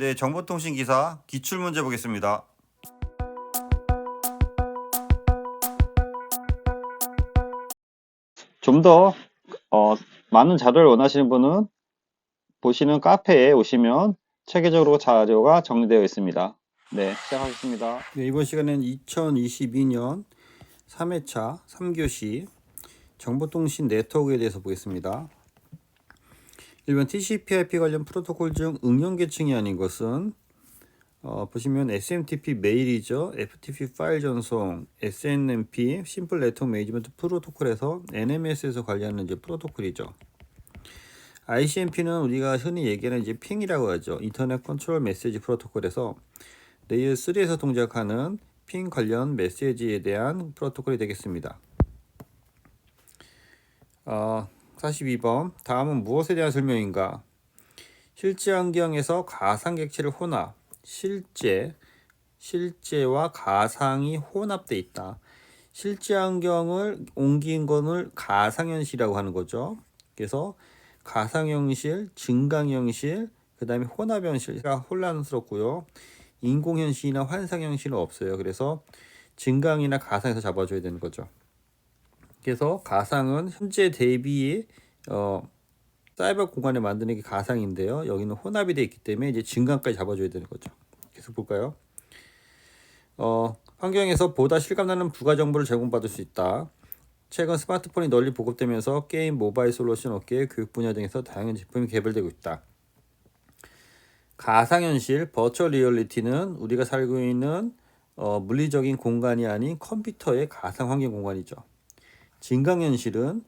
네, 정보통신 기사 기출문제 보겠습니다. 좀 더 많은 자료를 원하시는 분은 보시는 카페에 오시면 체계적으로 자료가 정리되어 있습니다. 네, 시작하겠습니다. 네, 이번 시간에는 2022년 3회차 3교시 정보통신 네트워크에 대해서 보겠습니다. 1번 TCP/IP 관련 프로토콜 중 응용 계층이 아닌 것은 보시면 SMTP 메일이죠. FTP 파일 전송, SNMP 심플 네트워크 매니지먼트 프로토콜에서 NMS에서 관리하는 이제 프로토콜이죠. ICMP는 우리가 흔히 얘기하는 이제 핑이라고 하죠. 인터넷 컨트롤 메시지 프로토콜에서 레이어 3에서 동작하는 핑 관련 메시지에 대한 프로토콜이 되겠습니다. 42번 다음은 무엇에 대한 설명인가? 실제 환경에서 가상 객체를 혼합, 실제와 가상이 혼합돼 있다. 실제 환경을 옮긴 것을 가상현실이라고 하는 거죠. 그래서 가상현실, 증강현실, 그 다음에 혼합현실가 혼란스럽고요. 인공현실이나 환상현실은 없어요. 그래서 증강이나 가상에서 잡아줘야 되는 거죠. 그래서 가상은 현재 대비 사이버 공간에 만드는 게 가상인데요. 여기는 혼합이 되어 있기 때문에 이제 증강까지 잡아줘야 되는 거죠. 계속 볼까요? 환경에서 보다 실감나는 부가 정보를 제공받을 수 있다. 최근 스마트폰이 널리 보급되면서 게임, 모바일 솔루션 업계, 교육 분야 등에서 다양한 제품이 개발되고 있다. 가상현실, 버추얼 리얼리티는 우리가 살고 있는 물리적인 공간이 아닌 컴퓨터의 가상 환경 공간이죠. 증강현실은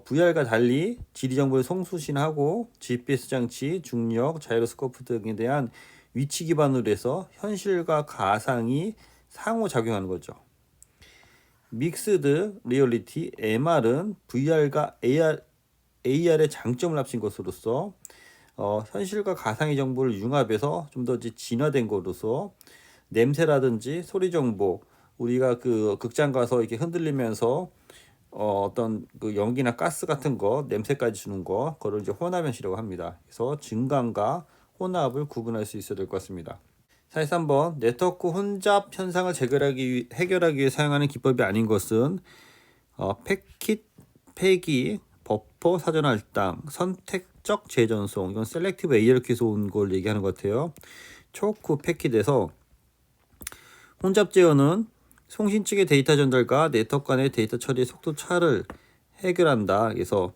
VR과 달리 지리정보를 송수신하고 GPS 장치, 중력, 자이로스코프 등에 대한 위치 기반으로 해서 현실과 가상이 상호작용하는 거죠. 믹스드 리얼리티 MR은 VR과 AR의 장점을 합친 것으로서 현실과 가상의 정보를 융합해서 좀 더 진화된 것으로서 냄새라든지 소리 정보, 우리가 그 극장 가서 이렇게 흔들리면서 어떤 그 연기나 가스 같은 거, 냄새까지 주는 거, 그걸 이제 혼합현실이라고 합니다. 그래서 증강과 혼합을 구분할 수 있어야 될 것 같습니다. 43번 네트워크 혼잡 현상을 해결하기 위해 사용하는 기법이 아닌 것은 패킷, 패기, 버퍼, 사전 할당, 선택적 재전송, 이건 셀렉티브 ARQ에서 온 걸 얘기하는 것 같아요. 초크 패킷에서 혼잡 제어는 송신 측의 데이터 전달과 네트워크 간의 데이터 처리의 속도 차를 해결한다. 그래서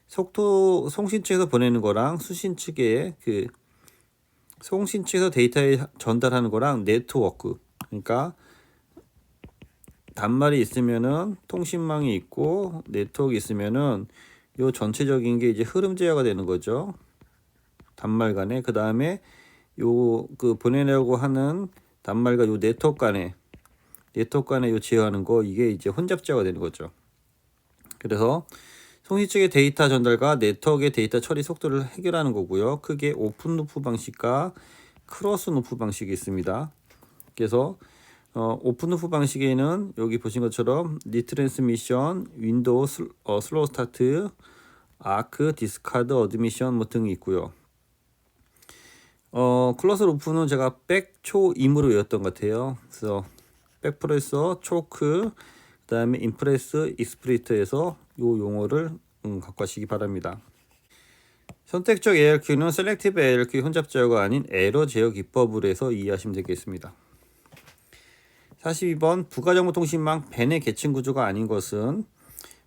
송신 측에서 보내는 거랑 수신 측의 송신 측에서 데이터에 전달하는 거랑 네트워크, 그러니까 단말이 있으면은 통신망이 있고 네트워크 있으면은 요 전체적인 게 이제 흐름 제어가 되는 거죠. 단말 간에. 그 다음에 요 보내려고 하는 단말과 요 네트워크 간에 요 제어하는 거, 이게 이제 혼잡 제어가 되는 거죠. 그래서 송신 측의 데이터 전달과 네트워크의 데이터 처리 속도를 해결하는 거고요. 크게 오픈 루프 방식과 크로스 루프 방식이 있습니다. 그래서 오픈 루프 방식에는 여기 보신 것처럼 리트랜스미션, 윈도우 슬로우 스타트, 아크, 디스카드, 어드미션 뭐 등이 있고요. 클로스 루프는 제가 백초임으로 외웠던 것 같아요. 그래서 백프레서, 초크, 그 다음에 임프레스, 익스프리트에서 요 용어를 갖고 가시기 바랍니다. 선택적 ARQ는 셀렉티브 ARQ 혼잡 제어가 아닌 에러 제어 기법으로 해서 이해하시면 되겠습니다. 42번 부가정보통신망 벤의 계층 구조가 아닌 것은,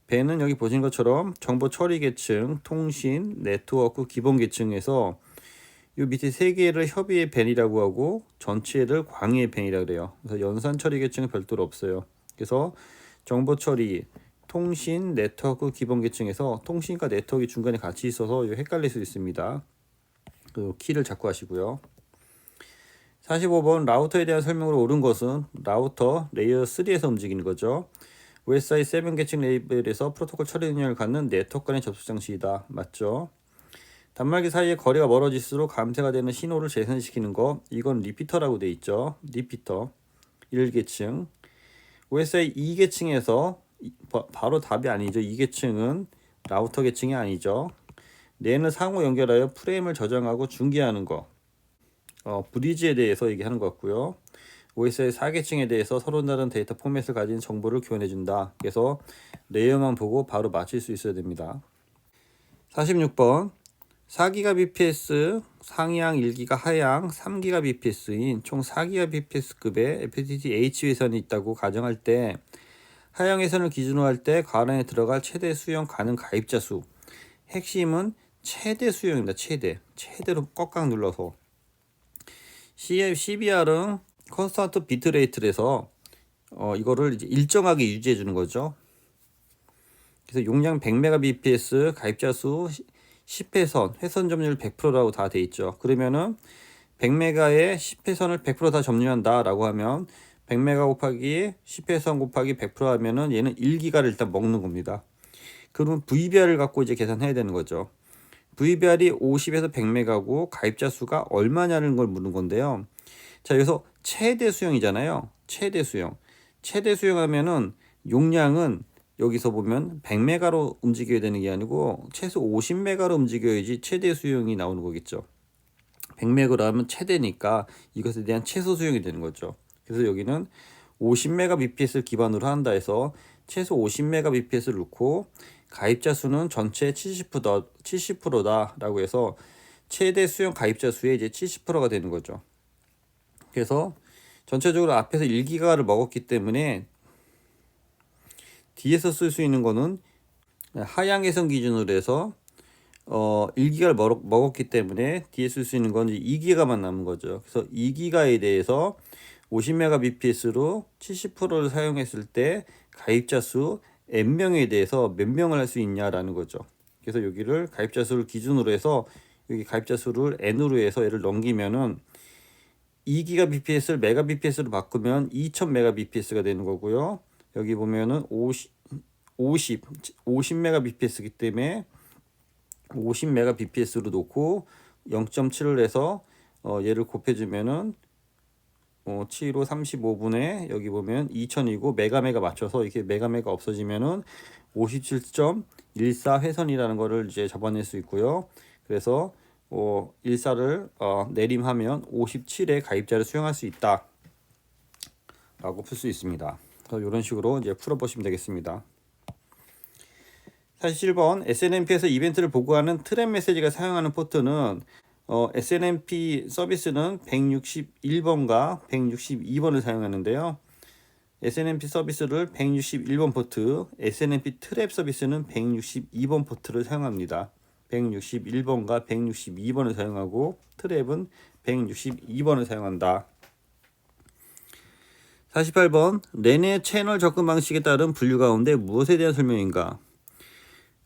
벤은 여기 보신 것처럼 정보 처리 계층, 통신, 네트워크 기본 계층에서 이 밑에 세 개를 협의의 벤이라고 하고 전체를 광의의 벤이라고 그래요. 그래서 연산 처리 계층은 별도로 없어요. 그래서 정보 처리, 통신, 네트워크 기본 계층에서 통신과 네트워크 중간에 같이 있어서 헷갈릴 수 있습니다. 그 키를 잡고 하시고요. 45번 라우터에 대한 설명으로 옳은 것은 라우터 레이어 3에서 움직이는 거죠. OSI 7 계층 레벨에서 프로토콜 처리 능력을 갖는 네트워크 간의 접속 장치이다. 맞죠? 단말기 사이의 거리가 멀어질수록 감퇴가 되는 신호를 재생시키는 거, 이건 리피터라고 돼 있죠. 리피터 1계층. OSI 2계층에서 바로 답이 아니죠. 2계층은 라우터 계층이 아니죠. 랜을 상호 연결하여 프레임을 저장하고 중계하는 거. 브리지에 대해서 얘기하는 것 같고요. OS의 4계층에 대해서 서로 다른 데이터 포맷을 가진 정보를 교환해 준다. 그래서 레이어만 보고 바로 맞출 수 있어야 됩니다. 46번 4GBps 상향 1기가 하향 3GBps인 총 4GBps급의 FTTH 회선이 있다고 가정할 때 하향 회선을 기준으로 할 때 관원에 들어갈 최대 수용 가능 가입자 수. 핵심은 최대 수용입니다. 최대로 꽉꽉 눌러서 CBR은 컨스턴트 비트레이트에서 이거를 이제 일정하게 유지해 주는 거죠. 그래서 용량 100Mbps 가입자 수 10회선 회선 점유율 100%라고 다 돼 있죠. 그러면은 100메가에 10회선을 100%다 점유한다라고 하면 100메가 곱하기 10회선 곱하기 100% 하면은 얘는 1기가를 일단 먹는 겁니다. 그러면 VBR을 갖고 이제 계산해야 되는 거죠. VBR이 50에서 100메가고 가입자 수가 얼마냐는 걸 묻는 건데요. 자, 여기서 최대 수용이잖아요. 최대 수용 하면은 용량은 여기서 보면 100메가로 움직여야 되는 게 아니고 최소 50메가로 움직여야지 최대 수용이 나오는 거겠죠. 100메가로 하면 최대니까 이것에 대한 최소 수용이 되는 거죠. 그래서 여기는 50Mbps를 기반으로 한다 해서 최소 50Mbps를 넣고 가입자 수는 전체 70%다라고 해서 최대 수용 가입자 수의 이제 70%가 되는 거죠. 그래서 전체적으로 앞에서 1기가를 먹었기 때문에 뒤에서 쓸 수 있는 거는 하향해선 기준으로 해서 1기가를 먹었기 때문에 뒤에 쓸 수 있는 건 2기가만 남은 거죠. 그래서 2기가에 대해서 50Mbps로 70%를 사용했을 때 가입자 수 n명에 대해서 몇 명을 할 수 있냐라는 거죠. 그래서 여기를 가입자 수를 기준으로 해서 여기 가입자 수를 n으로 해서 얘를 넘기면은 2GBps를 메가bps로 바꾸면 2000Mbps가 되는 거고요. 여기 보면은 50Mbps이기 때문에 50Mbps로 놓고 0.7을 해서 얘를 곱해주면은 7로 35분에 여기 보면 2000이고 메가 맞춰서 이렇게 메가 없어지면은 57.14 회선이라는 거를 이제 잡아낼 수 있고요. 그래서 14를 내림하면 57의 가입자를 수용할 수 있다 라고 풀 수 있습니다. 그래서 이런 식으로 이제 풀어보시면 되겠습니다. 47번 SNMP에서 이벤트를 보고하는 트랩 메시지가 사용하는 포트는 SNMP 서비스는 161번과 162번을 사용하는데요. SNMP 서비스를 161번 포트, SNMP 트랩 서비스는 162번 포트를 사용합니다. 161번과 162번을 사용하고 트랩은 162번을 사용한다. 48번 랜의 채널 접근 방식에 따른 분류 가운데 무엇에 대한 설명인가?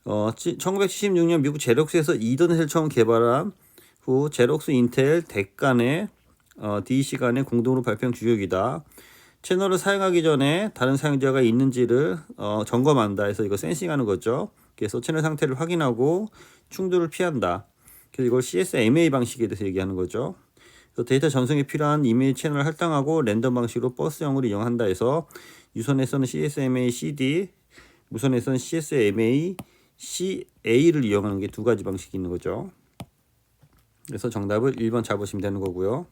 1976년 미국 제록스에서 이더넷을 처음 개발한 후 제록스 인텔 덱 간의 DEC 간의 공동으로 발표한 규격이다. 채널을 사용하기 전에 다른 사용자가 있는지를 점검한다 해서 이거 센싱하는 거죠. 그래서 채널 상태를 확인하고 충돌을 피한다. 그래서 이걸 CSMA 방식에 대해서 얘기하는 거죠. 그래서 데이터 전송에 필요한 이메일 채널을 할당하고 랜덤 방식으로 버스형으로 이용한다 해서 유선에서는 CSMA CD, 무선에서는 CSMA CA를 이용하는 게 두 가지 방식이 있는 거죠. 그래서 정답을 1번 잡으시면 되는 거고요.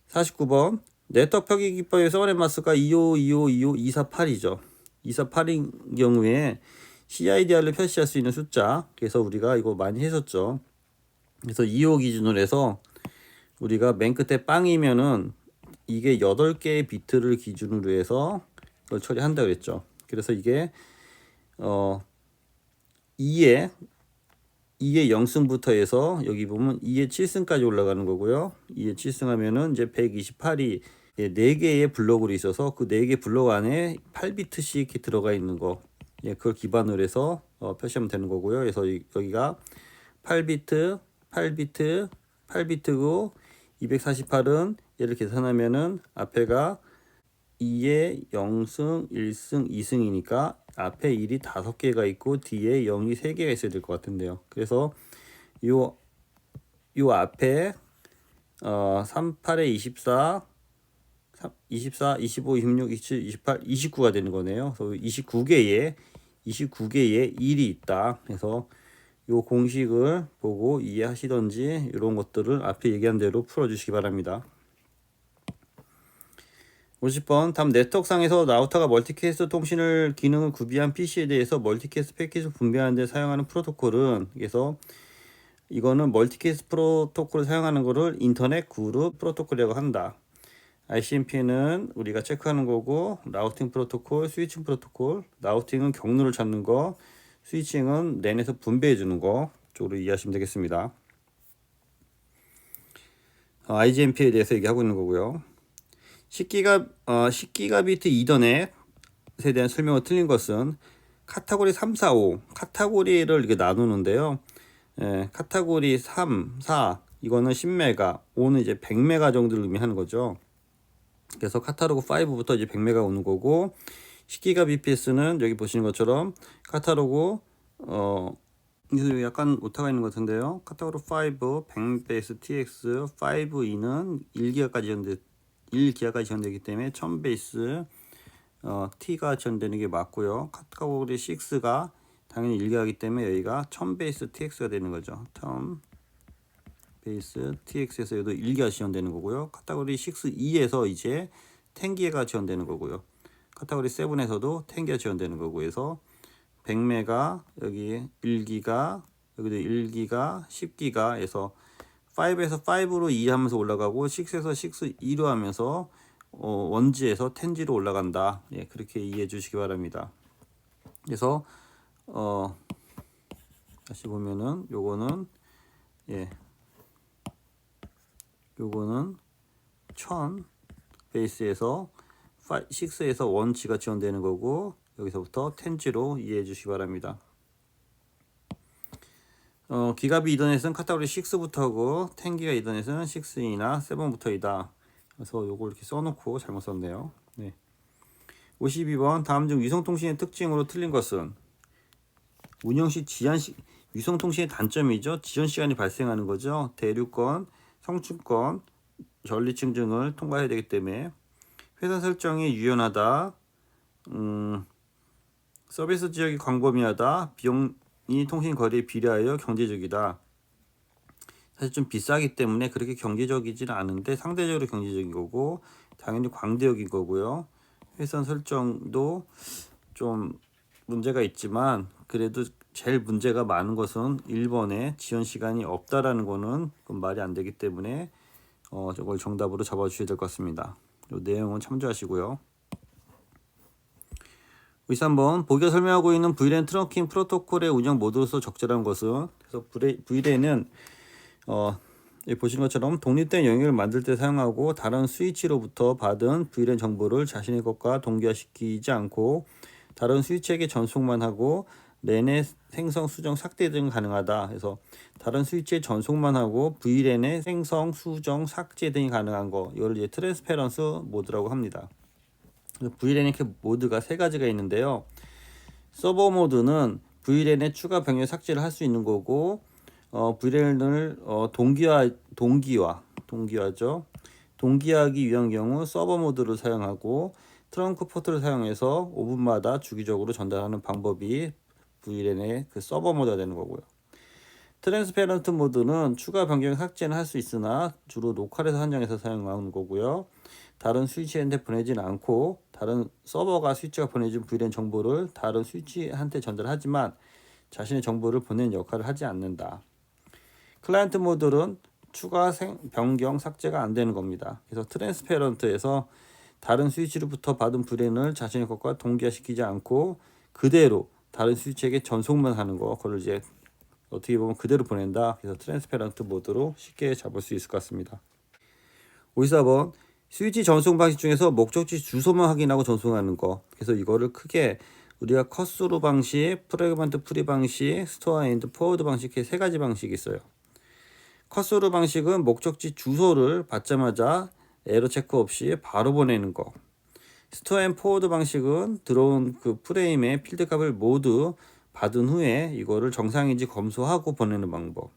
49번 네트워크 표기 기법의 서브넷마스크가 252525248이죠. 248인 경우에 CIDR을 표시할 수 있는 숫자. 그래서 우리가 이거 많이 했었죠. 그래서 255 기준으로 해서 우리가 맨 끝에 빵이면은 이게 8개의 비트를 기준으로 해서 그걸 처리한다 그랬죠. 그래서 이게 2의 0승부터 해서 여기 보면 2의 7승까지 올라가는 거고요. 2의 7승 하면은 이제 128이 4개의 블록으로 있어서 그 4개 블록 안에 8비트씩 이렇게 들어가 있는 거. 그걸 기반으로 해서 표시하면 되는 거고요. 그래서 여기가 8비트, 8비트, 8비트고 248은 얘를 계산하면은 앞에가 2에 0승, 1승, 2승이니까 앞에 1이 5개가 있고 뒤에 0이 3개가 있어야 될 것 같은데요. 그래서 요 앞에 38에 24, 24, 25, 26, 27, 28, 29가 되는 거네요. 그래서 29개의 1이 있다. 그래서 요 공식을 보고 이해하시던지 이런 것들을 앞에 얘기한 대로 풀어주시기 바랍니다. 50번 다음 네트워크상에서 라우터가 멀티캐스트 통신을 기능을 구비한 PC에 대해서 멀티캐스트 패킷을 분배하는 데 사용하는 프로토콜은, 그래서 이거는 멀티캐스트 프로토콜을 사용하는 거를 인터넷 그룹 프로토콜이라고 한다. ICMP는 우리가 체크하는 거고, 라우팅 프로토콜, 스위칭 프로토콜, 라우팅은 경로를 찾는 거, 스위칭은 랜에서 분배해 주는 거 쪽으로 이해하시면 되겠습니다. IGMP에 대해서 얘기하고 있는 거고요. 10기가비트 이더넷에 대한 설명을 틀린 것은 카테고리 3, 4, 5 카테고리를 이렇게 나누는데요. 카테고리 3, 4 이거는 10메가, 5는 이제 100메가 정도를 의미하는 거죠. 그래서 카탈로그 5부터 이제 100메가 오는 거고, 10기가bps는 여기 보시는 것처럼 카탈로그 그래서 약간 오타가 있는 것 같은데요. 카탈로그 5 100베이스 TX 5E는 1기가까지 지원되기 때문에 1000베이스 T가 지원되는 게 맞고요. 카테고리 6가 당연히 1기가이기 때문에 여기가 1000베이스 TX가 되는 거죠. 1000베이스 TX에서 여기도 1기가 지원되는 거고요. 카테고리 6E에서 이제 10기가 지원되는 거고요. 카테고리 7에서도 10기가 지원되는 거고 해서 100메가, 여기 1기가, 여기도 1기가, 10기가에서 5에서 5로 2 하면서 올라가고 6에서 6, 2로 하면서 원지에서 10G로 올라간다. 예, 그렇게 이해해 주시기 바랍니다. 그래서 다시 보면은 요거는 1000 베이스에서 6에서 원치가 지원되는 거고, 여기서부터 10G로 이해해 주시기 바랍니다. 기가비 이더넷은 카테고리 6부터고 10기가 이더넷은 6이나 7부터이다. 그래서 요걸 이렇게 써놓고 잘못 썼네요. 네. 52번 다음 중 위성통신의 특징으로 틀린 것은, 운영시 지연시 위성통신의 단점이죠. 지연시간이 발생하는 거죠. 대류권, 성층권, 전리층 등을 통과해야 되기 때문에 회선 설정이 유연하다. 서비스 지역이 광범위하다. 비용이 통신 거리에 비례하여 경제적이다. 사실 좀 비싸기 때문에 그렇게 경제적이지는 않은데 상대적으로 경제적인 거고, 당연히 광대역인 거고요. 회선 설정도 좀 문제가 있지만 그래도 제일 문제가 많은 것은 1번에 지연 시간이 없다라는 거는 말이 안 되기 때문에 저걸 정답으로 잡아 주셔야 될 것 같습니다. 이 내용은 참조하시고요. 53번 보기가 설명하고 있는 VLAN 트렁킹 프로토콜의 운영 모드로서 적절한 것은, 그래서 VLAN은 여기 보시는 것처럼 독립된 영역을 만들 때 사용하고 다른 스위치로부터 받은 VLAN 정보를 자신의 것과 동기화시키지 않고 다른 스위치에게 전송만 하고 랜의 생성, 수정, 삭제 등 가능하다. 그래서 다른 스위치에 전송만 하고 VLAN의 생성, 수정, 삭제 등이 가능한 거, 이걸 이제 트랜스페런스 모드라고 합니다. VLAN의 모드가 세 가지가 있는데요. 서버 모드는 VLAN의 추가 변경 삭제를 할 수 있는 거고, VLAN을 동기화하기 위한 경우 서버 모드를 사용하고 트렁크 포트를 사용해서 5분마다 주기적으로 전달하는 방법이 VLAN의 그 서버 모드가 되는 거고요. 트랜스페런트 모드는 추가 변경 삭제는 할 수 있으나 주로 로컬에서 한정해서 사용하는 거고요. 다른 스위치한테 보내지는 않고 다른 서버가 스위치가 보내준 VLAN 정보를 다른 스위치한테 전달하지만 자신의 정보를 보내는 역할을 하지 않는다. 클라이언트 모드는 추가 변경 삭제가 안 되는 겁니다. 그래서 트랜스페런트에서 다른 스위치로부터 받은 VLAN을 자신의 것과 동기화시키지 않고 그대로 다른 스위치에게 전송만 하는 거, 그걸 이제 어떻게 보면 그대로 보낸다. 그래서 트랜스페런트 모드로 쉽게 잡을 수 있을 것 같습니다. 54번 스위치 전송 방식 중에서 목적지 주소만 확인하고 전송하는 거. 그래서 이거를 크게 우리가 컷스루 방식, 프래그먼트 프리 방식, 스토어 앤드 포워드 방식, 이렇게 세 가지 방식이 있어요. 컷스루 방식은 목적지 주소를 받자마자 에러 체크 없이 바로 보내는 거. 스토어 앤 포워드 방식은 들어온 그 프레임의 필드 값을 모두 받은 후에 이거를 정상인지 검수하고 보내는 방법.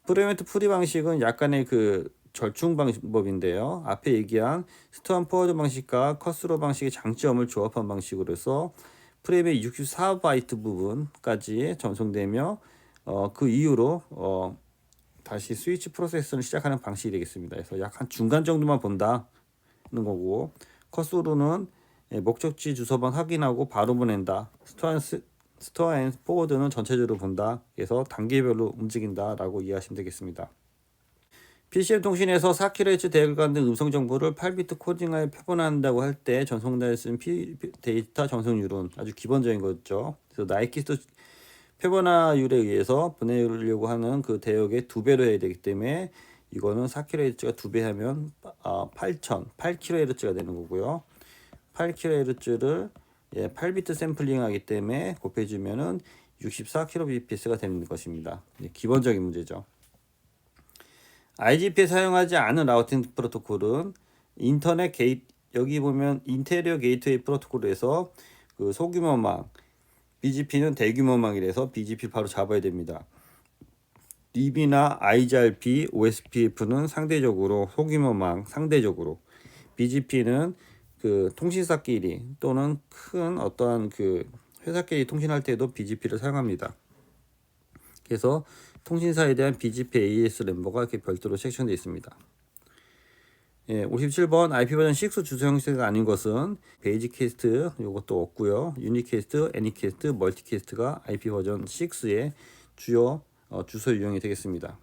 프레그먼트 프리 방식은 약간의 그 절충 방법인데요. 앞에 얘기한 스토어 앤 포워드 방식과 컷스루 방식의 장점을 조합한 방식으로서 프레임의 64바이트 부분까지 전송되며 그 이후로 다시 스위치 프로세스를 시작하는 방식이 되겠습니다. 그래서 약 한 중간 정도만 본다는 거고, 커서로는 목적지 주소만 확인하고 바로 보낸다. 스토어 앤 포워드는 전체적으로 본다. 그래서 단계별로 움직인다라고 이해하시면 되겠습니다. PCM 통신에서 4kHz 대역을 갖는 음성 정보를 8비트 코딩하여 표본한다고 할 때 전송단에 쓰는 데이터 전송률은 아주 기본적인 거죠. 그래서 나이키스트 표본화율에 의해서 보내려고 하는 그 대역의 2배로 해야 되기 때문에 이거는 4kHz가 2배 하면 8kHz가 되는 거고요. 8kHz를 8비트 샘플링 하기 때문에 곱해주면은 64kbps가 되는 것입니다. 기본적인 문제죠. IGP에 사용하지 않은 라우팅 프로토콜은 인터넷 게이트, 여기 보면 인테리어 게이트웨이 프로토콜에서 그 소규모망, BGP는 대규모망이라서 BGP 바로 잡아야 됩니다. DB나 IGRP, OSPF는 상대적으로 소규모망, 상대적으로 BGP는 그 통신사끼리 또는 큰 어떠한 그 회사끼리 통신할 때도 BGP를 사용합니다. 그래서 통신사에 대한 BGP AES 멤버가 이렇게 별도로 섹션되어 있습니다. 57번 IP 버전 6 주소 형식이 아닌 것은 베이직 캐스트 이것도 없고요. 유니캐스트, 애니캐스트, 멀티캐스트가 IP 버전 6의 주요 주소 유형이 되겠습니다.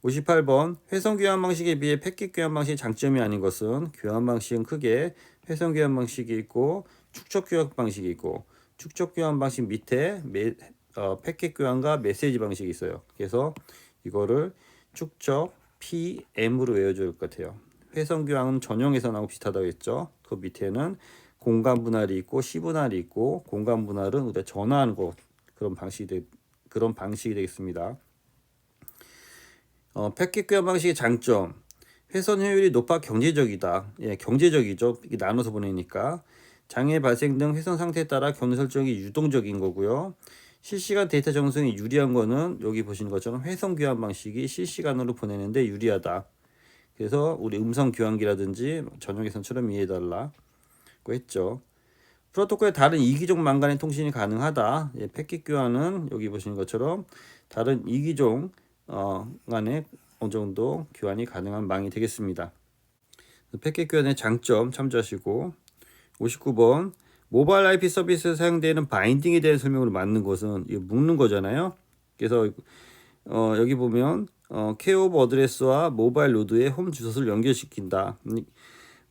58번 회선 교환 방식에 비해 패킷 교환 방식의 장점이 아닌 것은 교환 방식은 크게 회선 교환 방식이 있고 축적 교환 방식이 있고 축적 교환 방식 밑에 패킷 교환과 메시지 방식이 있어요. 그래서 이거를 축적 PM으로 외워줄 것 같아요. 회선 교환은 전용 회선하고 비슷하다고 했죠. 그 밑에는 공간 분할이 있고 시 분할이 있고 공간 분할은 우리가 전화하는 거 그런 방식이 되겠습니다. 패킷 교환 방식의 장점. 회선 효율이 높아 경제적이다. 경제적이죠. 이게 나눠서 보내니까. 장애 발생 등 회선 상태에 따라 경로 설정이 유동적인 거고요. 실시간 데이터 전송이 유리한 거는 여기 보시는 것처럼 회선 교환 방식이 실시간으로 보내는데 유리하다. 그래서 우리 음성 교환기라든지 전용 회선처럼 이해해달라고 했죠. 프로토콜의 다른 이기종망 간의 통신이 가능하다. 패킷 교환은 여기 보시는 것처럼 다른 이기종 간의 어느 정도 교환이 가능한 망이 되겠습니다. 패킷 교환의 장점 참조하시고 59번 모바일 IP 서비스에 사용되는 바인딩에 대한 설명으로 맞는 것은 이거 묶는 거잖아요. 그래서 여기 보면 케어오브 어드레스와 모바일 노드의 홈 주소를 연결시킨다.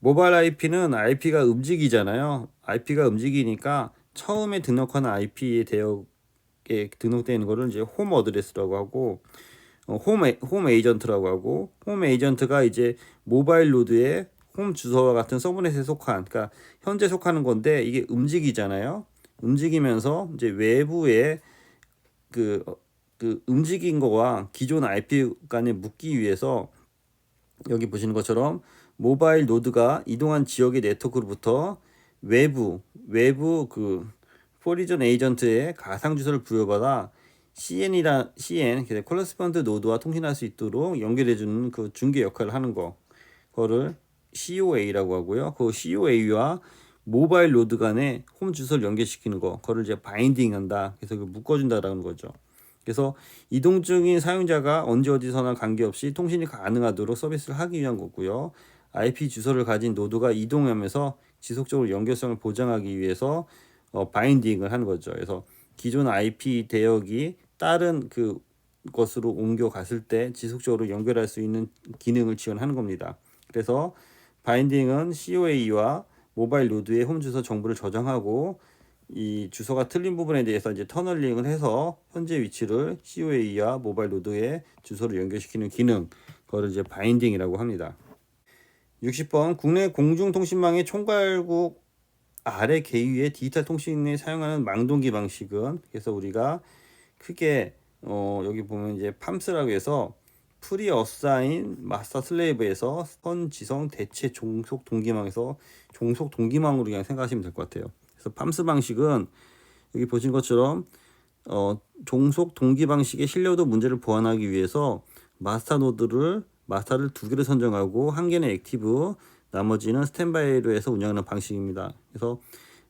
모바일 IP는 IP가 움직이잖아요. IP가 움직이니까 처음에 등록하는 IP의 대역에 등록되는 거를 이제 홈 어드레스라고 하고 홈 에이전트라고 하고 홈 에이전트가 이제 모바일 노드의 홈 주소와 같은 서브넷에 속한, 그러니까 현재 속하는 건데 이게 움직이잖아요. 움직이면서 이제 외부에 그 움직인 거와 기존 IP 간에 묶기 위해서 여기 보시는 것처럼 모바일 노드가 이동한 지역의 네트워크로부터 외부 그 포리전 에이전트의 가상 주소를 부여받아 CN 콜레스펀드 노드와 통신할 수 있도록 연결해주는 그 중개 역할을 하는 거를 COA라고 하고요. 그 COA와 모바일 노드 간에 홈 주소를 연결시키는 거를 이제 바인딩한다. 그래서 묶어준다라는 거죠. 그래서 이동 중인 사용자가 언제 어디서나 관계없이 통신이 가능하도록 서비스를 하기 위한 거고요. IP 주소를 가진 노드가 이동하면서 지속적으로 연결성을 보장하기 위해서 바인딩을 하는 거죠. 그래서 기존 IP 대역이 다른 그 것으로 옮겨갔을 때 지속적으로 연결할 수 있는 기능을 지원하는 겁니다. 그래서 바인딩은 COA와 모바일 노드의 홈 주소 정보를 저장하고 이 주소가 틀린 부분에 대해서 이제 터널링을 해서 현재 위치를 COA와 모바일 노드의 주소를 연결시키는 기능, 그거를 이제 바인딩이라고 합니다. 60번 국내 공중통신망의 총괄국 아래 계유의 디지털 통신에 사용하는 망동기 방식은, 그래서 우리가 크게 여기 보면 이제 팜스라고 해서 프리 어사인 마스터 슬레이브에서 선지성 대체 종속 동기망에서 종속 동기망으로 그냥 생각하시면 될 것 같아요. 그래서 팜스 방식은 여기 보신 것처럼 종속 동기 방식의 신뢰도 문제를 보완하기 위해서 마스터를 2개를 선정하고 한 개는 액티브, 나머지는 스탠바이로 해서 운영하는 방식입니다. 그래서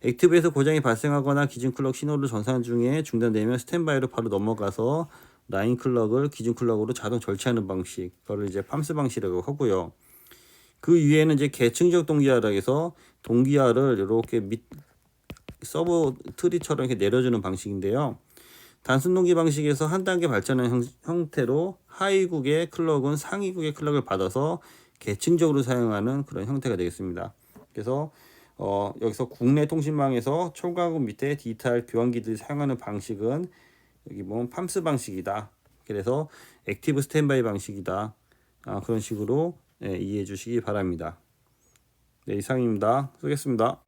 액티브에서 고장이 발생하거나 기준 클럭 신호를 전산 중에 중단되면 스탠바이로 바로 넘어가서 라인 클럭을 기준 클럭으로 자동 절취하는 방식, 그걸 이제 팜스 방식이라고 하고요. 그 위에는 이제 계층적 동기화라 해서 동기화를 이렇게 밑 서브 트리처럼 이렇게 내려주는 방식인데요. 단순 동기 방식에서 한 단계 발전한 형태로 하위국의 클럭은 상위국의 클럭을 받아서 계층적으로 사용하는 그런 형태가 되겠습니다. 그래서 여기서 국내 통신망에서 초과국 밑에 디지털 교환기들이 사용하는 방식은 여기 보면 팜스 방식이다. 그래서 액티브 스탠바이 방식이다. 그런 식으로 이해해 주시기 바랍니다. 네, 이상입니다. 쓰겠습니다.